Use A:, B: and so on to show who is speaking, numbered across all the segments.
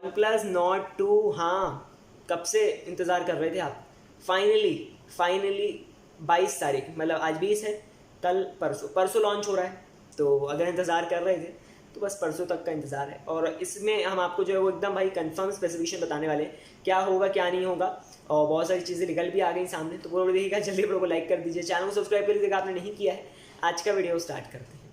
A: OnePlus Nord 2, हाँ कब से इंतज़ार कर रहे थे आप। फाइनली 22 तारीख, मतलब आज 20 है, कल परसों लॉन्च हो रहा है। तो अगर इंतज़ार कर रहे थे तो बस परसों तक का इंतज़ार है। और इसमें हम आपको जो है वो एकदम भाई कंफर्म स्पेसिफिकेशन बताने वाले हैं, क्या होगा क्या नहीं होगा, और बहुत सारी चीज़ें निकल भी आ गई सामने। तो वो देखिएगा, जल्दी वीडियो को लाइक कर दीजिए, चैनल को सब्सक्राइब कर लीजिएगा आपने नहीं किया है। आज का वीडियो स्टार्ट करते हैं।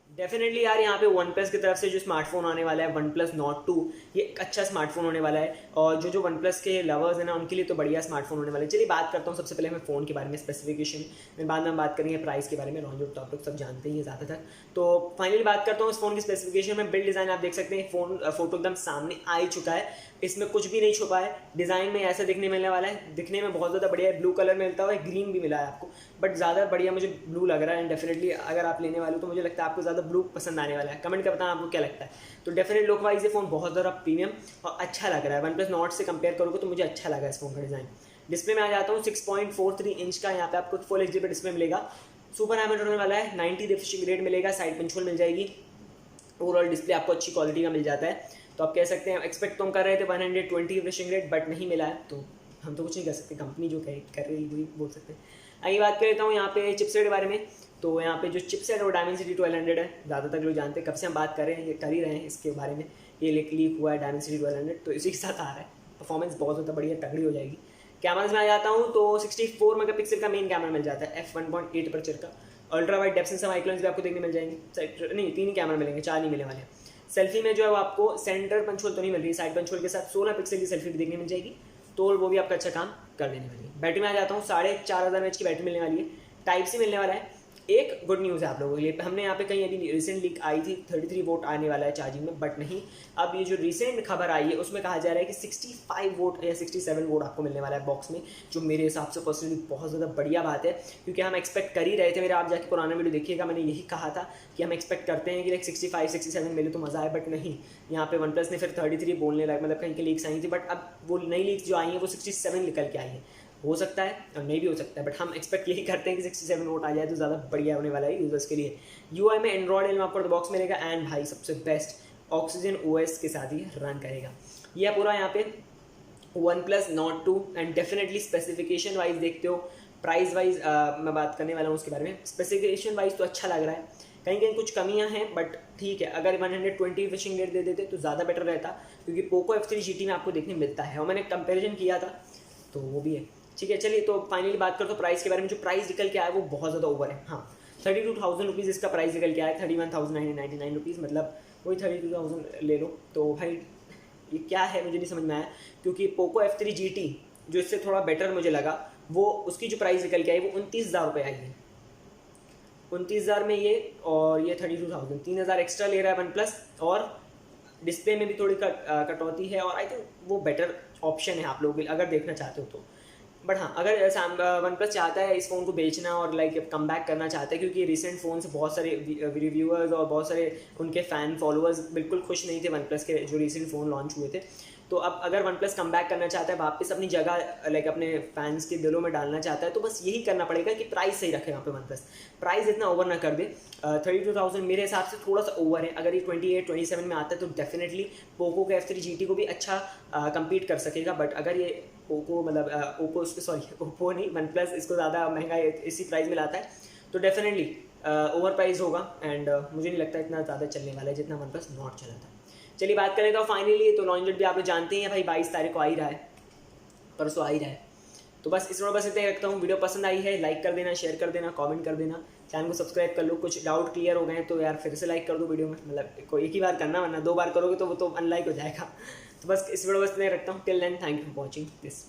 A: डेफिनेटली यार, यहाँ पे OnePlus की तरफ से जो स्मार्टफोन आने वाला है OnePlus Nord 2, ये एक अच्छा स्मार्टफोन होने वाला है। और जो OnePlus के लवर्स हैं ना, उनके लिए तो बढ़िया स्मार्टफोन होने वाला है। चलिए बात करता हूँ सबसे पहले मैं फ़ोन के बारे में, स्पेसिफिकेशन में बाद में हम बात करेंगे, प्राइस के बारे में, लॉन्च टॉपिक सब जानते ही हैं ज़्यादातर। तो फाइनली बात करता हूँ इस फोन की स्पेसिफिकेशन में। बिल्ड डिज़ाइन आप देख सकते हैं, फोटो एकदम सामने आ ही चुका है, इसमें कुछ भी नहीं छुपा है। डिज़ाइन में ऐसा दिखने मिलने वाला है, दिखने में बहुत ज़्यादा बढ़िया है। ब्लू कलर में मिलता हुआ है, ग्रीन भी मिला है आपको, बट ज़्यादा बढ़िया मुझे ब्लू लग रहा है। एंड डेफिनेटली अगर आप लेने वाले हो तो मुझे लगता है आपको ज़्यादा ब्लू पसंद आने वाला है। कमेंट कर बताना आपको क्या लगता है। तो डेफिनेट लुक वाइज ये फ़ोन बहुत ज़्यादा प्रीमियम और अच्छा लग रहा है। OnePlus Nord से कंपेयर करोगे तो मुझे अच्छा लगा इस फोन का डिज़ाइन। डिस्प्ले में आ जाता हूँ, 6.43 इंच का यहाँ पे आपको फुल HD पे डिस्प्ले मिलेगा। सुपर एमोलेड होने वाला है, 90 रिफ्रेशिंग रेट मिलेगा, साइड पंच होल मिल जाएगी। ओवरऑल डिस्प्ले आपको अच्छी क्वालिटी का मिल जाता है। तो आप कह सकते हैं, एक्सपेक्ट तो हम कर रहे थे 120 रिफ्रेशिंग रेट, बट नहीं मिला है, तो हम तो कुछ नहीं कर सकते, कंपनी जो कर रही है वही बोल सकते हैं। आगे बात कर लेता हूँ यहाँ पे चिपसेट के बारे में। तो यहाँ पे जो चिपसेट है वो Dimensity 1200 है, ज़्यादातर लोग जानते हैं, कब से हम बात कर रहे हैं, ये कर ही रहे हैं इसके बारे में। ये लीक हुआ है Dimensity 1200, तो इसी के साथ आ रहा है। परफॉर्मेंस बहुत ज़्यादा बढ़िया तगड़ी हो जाएगी। कैमराज में आ जाता हूँ तो 64 मेगापिक्सल का मेन कैमरा मिल जाता है, f1.8 अपर्चर का। Ultra wide depth sensor microlens भी आपको देखने मिल जाएंगे, नहीं 3 ही कैमरा मिलेंगे, 4 नहीं मिलने वाले हैं। सेल्फी में जो है वो आपको सेंटर पंच होल तो नहीं मिल रही, साइड पंच होल के साथ 16 पिक्सल की सेल्फी भी देखने मिल जाएगी, तो वो भी आपका अच्छा काम कर देने वाली है। बैटरी में आ जाता हूँ, 4500 mAh की बैटरी मिलने वाली है, टाइप सी मिलने वाला है। एक गुड न्यूज़ है आप लोगों के लिए, हमने यहाँ पे कहीं अभी रिसेंट लीक आई थी 33 वोट आने वाला है चार्जिंग में, बट नहीं, अब ये जो रिसेंट खबर आई है उसमें कहा जा रहा है कि 65 वोट या 67 वोट आपको मिलने वाला है बॉक्स में, जो मेरे हिसाब से पर्सनली बहुत ज़्यादा बढ़िया बात है। क्योंकि हम एक्सपेक्ट कर ही रहे थे, मेरा आप जाके पुराना वीडियो देखिएगा, मैंने यही कहा था कि हम एक्सपेक्ट करते हैं कि लाइक 65-67 मिले तो मज़ा आए, बट नहीं, यहाँ पे OnePlus ने फिर 33 बोलने लगा, मतलब कहीं की लीक्स आई थी, बट अब वो नई लीक्स जो आई हैं वो 67 निकल के आई है। हो सकता है और नहीं भी हो सकता है, बट हम एक्सपेक्ट यही करते हैं कि 67 वोट आ जाए तो ज़्यादा बढ़िया होने वाला है यूज़र्स के लिए। UI में एंड्रॉयड 11 आपको बॉक्स मिलेगा, एंड भाई सबसे बेस्ट ऑक्सीजन OS के साथ ही रन करेगा। यह पूरा यहाँ पे OnePlus Nord 2। And definitely specification wise देखते हो, प्राइस वाइज मैं बात करने वाला हूँ उसके बारे में। स्पेसिफिकेशन वाइज तो अच्छा लग रहा है, कहीं कहीं कुछ कमियां हैं, बट ठीक है। अगर 120 रिफ्रेशिंग रेट दे देते तो ज़्यादा बेटर रहता, क्योंकि पोको F3 GT में आपको देखने मिलता है, और मैंने कंपेरिजन किया था तो वो भी है। ठीक है, चलिए तो फाइनली बात करते हो प्राइस के बारे में। जो प्राइस निकल के आया वो बहुत ज़्यादा ओवर है। हाँ, 32,000 रुपीज़ इसका प्राइस निकल के आया, 31,999 रुपीज़, मतलब वही 32,000 ले लो। तो भाई ये क्या है मुझे नहीं समझ में आया, क्योंकि पोको F3 GT जो इससे थोड़ा बेटर मुझे लगा, वो उसकी जो प्राइस निकल के आई वो 29,000 रुपये आई है। 29,000 में ये, और ये 32,000, 3,000 एक्स्ट्रा ले रहा है OnePlus, और डिस्प्ले में भी थोड़ी कटौती है, और आई थिंक वो बेटर ऑप्शन है आप लोगों के लिए अगर देखना चाहते हो तो। बट हाँ, अगर OnePlus चाहता है इस फ़ोन को बेचना और लाइक कम बैक करना चाहता है, क्योंकि रिसेंट फ़ोन से बहुत सारे रिव्यूअर्स और बहुत सारे उनके फ़ैन फॉलोअर्स बिल्कुल खुश नहीं थे OnePlus के जो रिसेंट फ़ोन लॉन्च हुए थे। तो अब अगर OnePlus कम बैक करना चाहता है, वापस अपनी जगह लाइक अपने फैंस के दिलों में डालना चाहता है, तो बस यही करना पड़ेगा कि प्राइस सही रखे यहाँ पे OnePlus, प्राइस इतना ओवर ना कर दे। 32,000 मेरे हिसाब से थोड़ा सा ओवर है। अगर ये 28-27 में आता है तो डेफिनेटली पोको के F3 GT को भी अच्छा कम्पीट कर सकेगा। बट अगर ये पोको मतलब ओप्पो नहीं, OnePlus इसको ज़्यादा महंगा इसी प्राइस में लाता है, तो डेफिनेटली ओवर प्राइस होगा। एंड मुझे नहीं लगता इतना ज़्यादा चलने वाला है जितना OnePlus Nord चला था। चलिए बात करें तो फाइनली तो लॉन्च डेट भी आप लोग जानते हैं भाई, 22 तारीख को आ ही रहा है, परसों आ ही रहा है। तो बस बस इतना ही रखता हूँ। वीडियो पसंद आई है लाइक कर देना, शेयर कर देना, कमेंट कर देना, चैनल को सब्सक्राइब कर लो। कुछ डाउट क्लियर हो गए तो यार फिर से लाइक कर दो वीडियो में, मतलब कोई एक ही बार करना, वरना 2 बार करोगे तो वो तो अनलाइक हो जाएगा। तो बस इस वीडियो बस इतना ही रखता हूँ। Till then thank you for watching this.